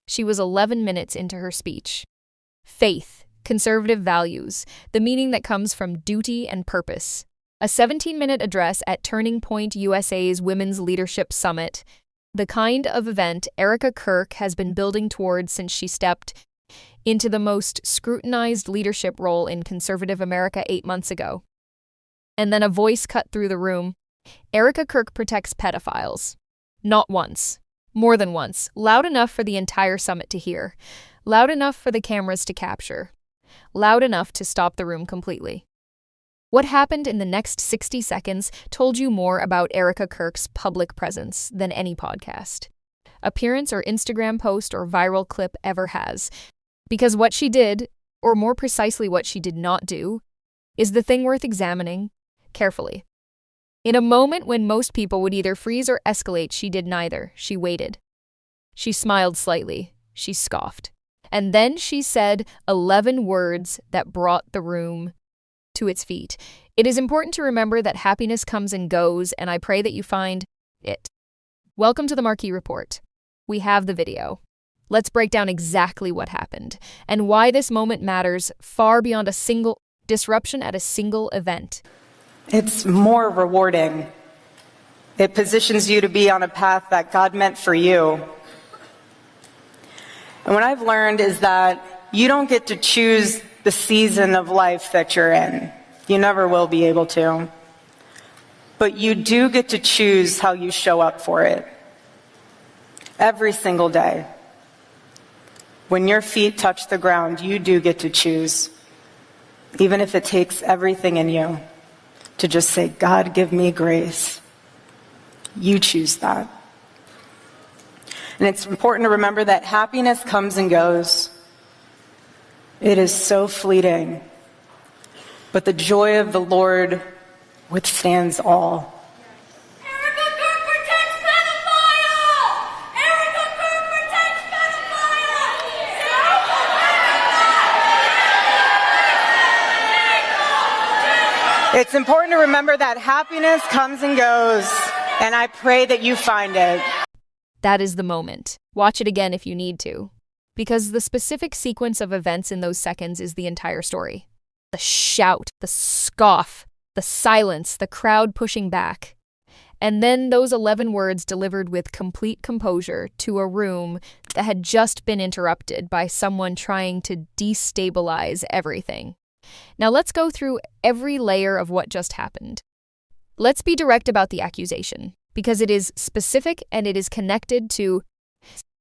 She was 11 minutes into her speech. Faith, conservative values, the meaning that comes from duty and purpose. A 17-minute address at Turning Point USA's Women's Leadership Summit, the kind of event Erika Kirk has been building towards since she stepped into the most scrutinized leadership role in conservative America 8 months ago. And then a voice cut through the room. Erika Kirk protects pedophiles. Not once. More than once. Loud enough for the entire summit to hear. Loud enough for the cameras to capture. Loud enough to stop the room completely. What happened in the next 60 seconds told you more about Erika Kirk's public presence than any podcast, appearance, or Instagram post or viral clip ever has. Because what she did, or more precisely what she did not do, is the thing worth examining carefully. In a moment when most people would either freeze or escalate, she did neither. She waited. She smiled slightly. She scoffed. And then she said 11 words that brought the room to its feet. It is important to remember that happiness comes and goes, and I pray that you find it. Welcome to the Marquee Report. We have the video. Let's break down exactly what happened and why this moment matters far beyond a single disruption at a single event. It's more rewarding. It positions you to be on a path that God meant for you. And what I've learned is that you don't get to choose the season of life that you're in. You never will be able to. But you do get to choose how you show up for it. Every single day. When your feet touch the ground, you do get to choose. Even if it takes everything in you to just say, God, give me grace. You choose that. And it's important to remember that happiness comes and goes. It is so fleeting, but the joy of the Lord withstands all. Erika Kirk protects pedophiles! Erika Kirk protects pedophiles! It's important to remember that happiness comes and goes, and I pray that you find it. That is the moment. Watch it again if you need to. Because the specific sequence of events in those seconds is the entire story. The shout, the scoff, the silence, the crowd pushing back. And then those 11 words delivered with complete composure to a room that had just been interrupted by someone trying to destabilize everything. Now let's go through every layer of what just happened. Let's be direct about the accusation, because it is specific and it is connected to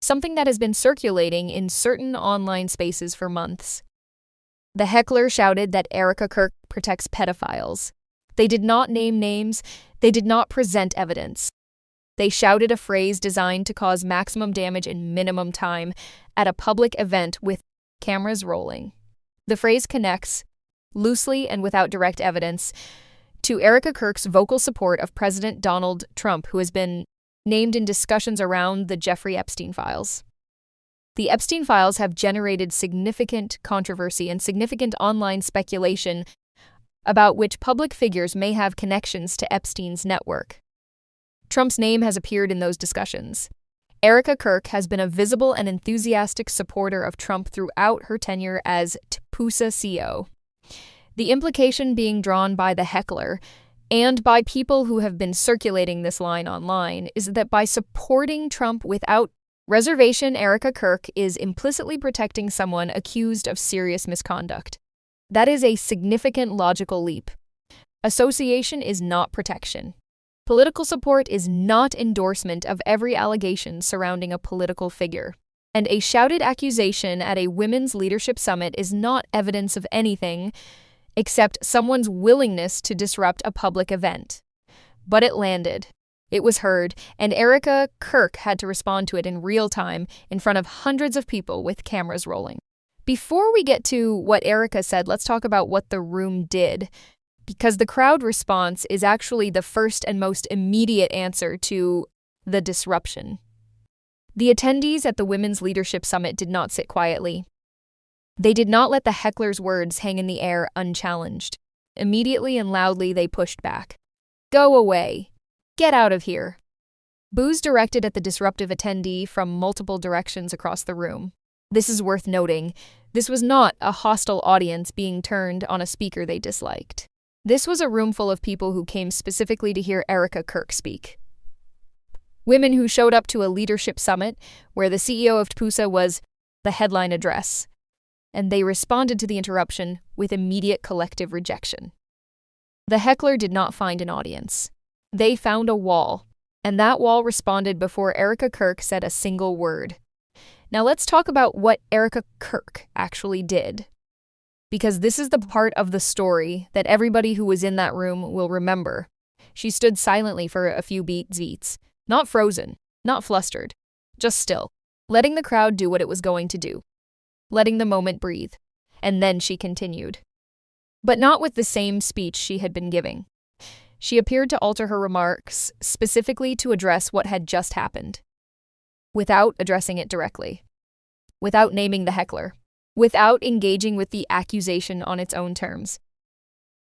something that has been circulating in certain online spaces for months. The Heckler shouted that Erika Kirk protects pedophiles. They did not name names. They did not present evidence. They shouted a phrase designed to cause maximum damage in minimum time at a public event with cameras rolling. The phrase connects, loosely and without direct evidence, to Erika Kirk's vocal support of President Donald Trump, who has been named in discussions around the Jeffrey Epstein files. The Epstein files have generated significant controversy and significant online speculation about which public figures may have connections to Epstein's network. Trump's name has appeared in those discussions. Erika Kirk has been a visible and enthusiastic supporter of Trump throughout her tenure as TPUSA CEO. The implication being drawn by the Heckler and by people who have been circulating this line online is that by supporting Trump without reservation, Erika Kirk is implicitly protecting someone accused of serious misconduct. That is a significant logical leap. Association is not protection. Political support is not endorsement of every allegation surrounding a political figure. And a shouted accusation at a women's leadership summit is not evidence of anything except someone's willingness to disrupt a public event. But it landed. It was heard, and Erika Kirk had to respond to it in real time in front of hundreds of people with cameras rolling. Before we get to what Erika said, let's talk about what the room did, because the crowd response is actually the first and most immediate answer to the disruption. The attendees at the Women's Leadership Summit did not sit quietly. They did not let the heckler's words hang in the air unchallenged. Immediately and loudly, they pushed back. Go away. Get out of here. Boos directed at the disruptive attendee from multiple directions across the room. This is worth noting. This was not a hostile audience being turned on a speaker they disliked. This was a room full of people who came specifically to hear Erika Kirk speak. Women who showed up to a leadership summit where the CEO of TPUSA was the headline address, and they responded to the interruption with immediate collective rejection. The heckler did not find an audience. They found a wall, and that wall responded before Erika Kirk said a single word. Now let's talk about what Erika Kirk actually did, because this is the part of the story that everybody who was in that room will remember. She stood silently for a few beats, not frozen, not flustered, just still, letting the crowd do what it was going to do, letting the moment breathe, and then she continued. But not with the same speech she had been giving. She appeared to alter her remarks specifically to address what had just happened, without addressing it directly, without naming the heckler, without engaging with the accusation on its own terms.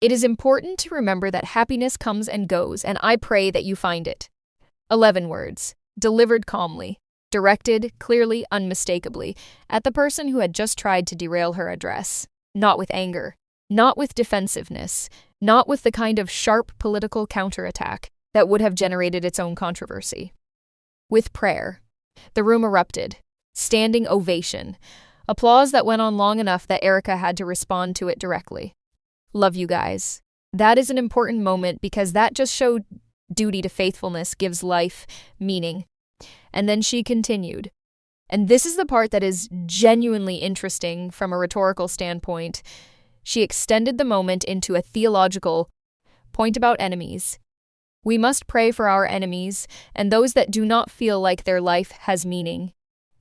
It is important to remember that happiness comes and goes, and I pray that you find it. 11 words, delivered calmly, directed, clearly, unmistakably, at the person who had just tried to derail her address, not with anger, not with defensiveness, not with the kind of sharp political counterattack that would have generated its own controversy. With prayer. The room erupted. Standing ovation. Applause that went on long enough that Erika had to respond to it directly. Love you guys. That is an important moment because that just showed duty to faithfulness gives life meaning. And then she continued. And this is the part that is genuinely interesting from a rhetorical standpoint. She extended the moment into a theological point about enemies. We must pray for our enemies and those that do not feel like their life has meaning.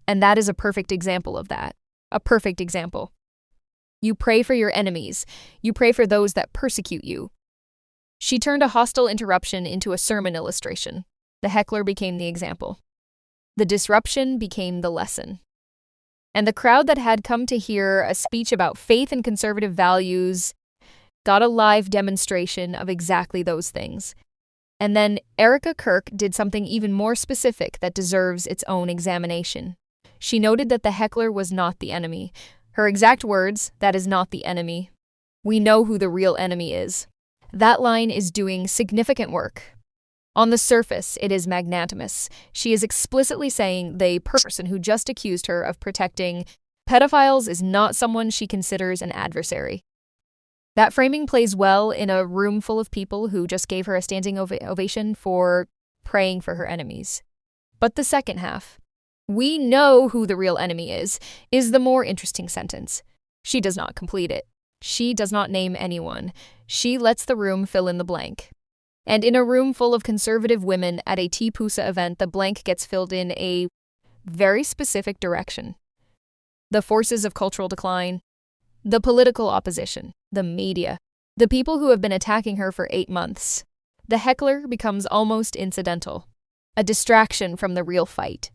And that is a perfect example of that. A perfect example. You pray for your enemies. You pray for those that persecute you. She turned a hostile interruption into a sermon illustration. The heckler became the example. The disruption became the lesson. And the crowd that had come to hear a speech about faith and conservative values got a live demonstration of exactly those things. And then Erika Kirk did something even more specific that deserves its own examination. She noted that the heckler was not the enemy. Her exact words, that is not the enemy. We know who the real enemy is. That line is doing significant work. On the surface, it is magnanimous. She is explicitly saying the person who just accused her of protecting pedophiles is not someone she considers an adversary. That framing plays well in a room full of people who just gave her a standing ovation for praying for her enemies. But the second half, we know who the real enemy is the more interesting sentence. She does not complete it. She does not name anyone. She lets the room fill in the blank. And in a room full of conservative women at a TPUSA event, the blank gets filled in a very specific direction. The forces of cultural decline, the political opposition, the media, the people who have been attacking her for 8 months. The heckler becomes almost incidental, a distraction from the real fight.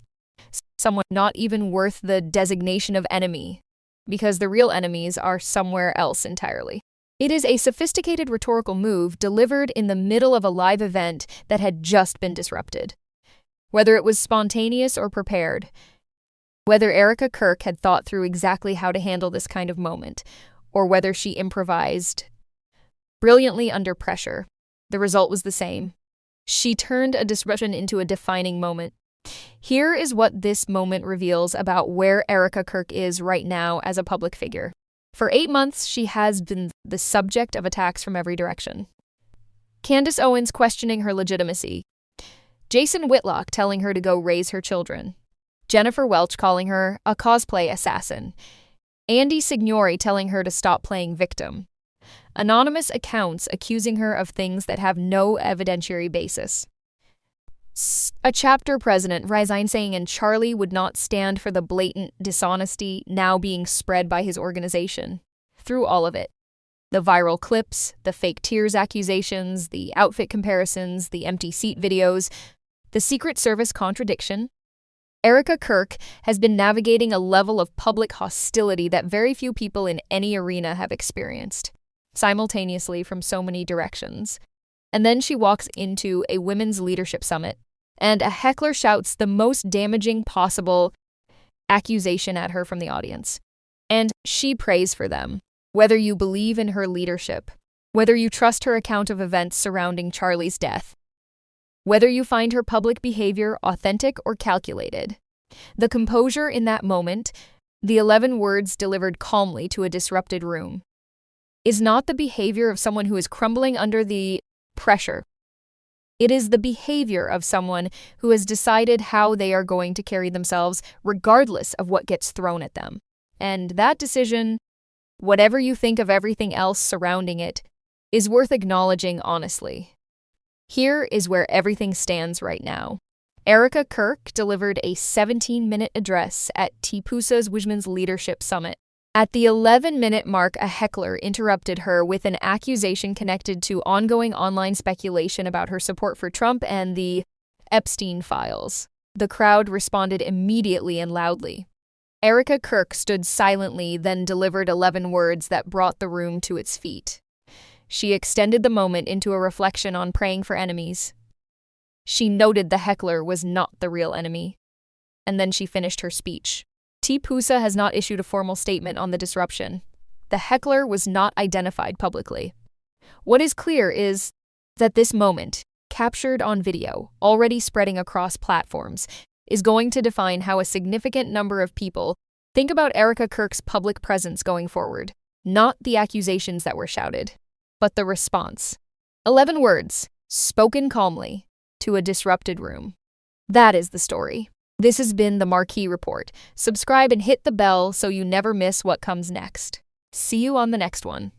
Someone not even worth the designation of enemy, because the real enemies are somewhere else entirely. It is a sophisticated rhetorical move delivered in the middle of a live event that had just been disrupted. Whether it was spontaneous or prepared, whether Erika Kirk had thought through exactly how to handle this kind of moment, or whether she improvised brilliantly under pressure, the result was the same. She turned a disruption into a defining moment. Here is what this moment reveals about where Erika Kirk is right now as a public figure. For 8 months, she has been the subject of attacks from every direction. Candace Owens questioning her legitimacy. Jason Whitlock telling her to go raise her children. Jennifer Welch calling her a cosplay assassin. Andy Signori telling her to stop playing victim. Anonymous accounts accusing her of things that have no evidentiary basis. A chapter president resigned saying and Charlie would not stand for the blatant dishonesty now being spread by his organization. Through all of it, the viral clips, the fake tears accusations, the outfit comparisons, the empty seat videos, the Secret Service contradiction, Erika Kirk has been navigating a level of public hostility that very few people in any arena have experienced, simultaneously from so many directions. And then she walks into a women's leadership summit, and a heckler shouts the most damaging possible accusation at her from the audience. And she prays for them. Whether you believe in her leadership, whether you trust her account of events surrounding Charlie's death, whether you find her public behavior authentic or calculated, the composure in that moment, the 11 words delivered calmly to a disrupted room, is not the behavior of someone who is crumbling under the pressure. It is the behavior of someone who has decided how they are going to carry themselves regardless of what gets thrown at them. And that decision, whatever you think of everything else surrounding it, is worth acknowledging honestly. Here is where everything stands right now. Erika Kirk delivered a 17-minute address at TPUSA's Women's Leadership Summit. At the 11-minute mark, a heckler interrupted her with an accusation connected to ongoing online speculation about her support for Trump and the Epstein files. The crowd responded immediately and loudly. Erika Kirk stood silently, then delivered 11 words that brought the room to its feet. She extended the moment into a reflection on praying for enemies. She noted the heckler was not the real enemy. And then she finished her speech. TPUSA has not issued a formal statement on the disruption. The heckler was not identified publicly. What is clear is that this moment, captured on video, already spreading across platforms, is going to define how a significant number of people think about Erika Kirk's public presence going forward. Not the accusations that were shouted, but the response. 11 words, spoken calmly, to a disrupted room. That is the story. This has been the Marquee Report. Subscribe and hit the bell so you never miss what comes next. See you on the next one.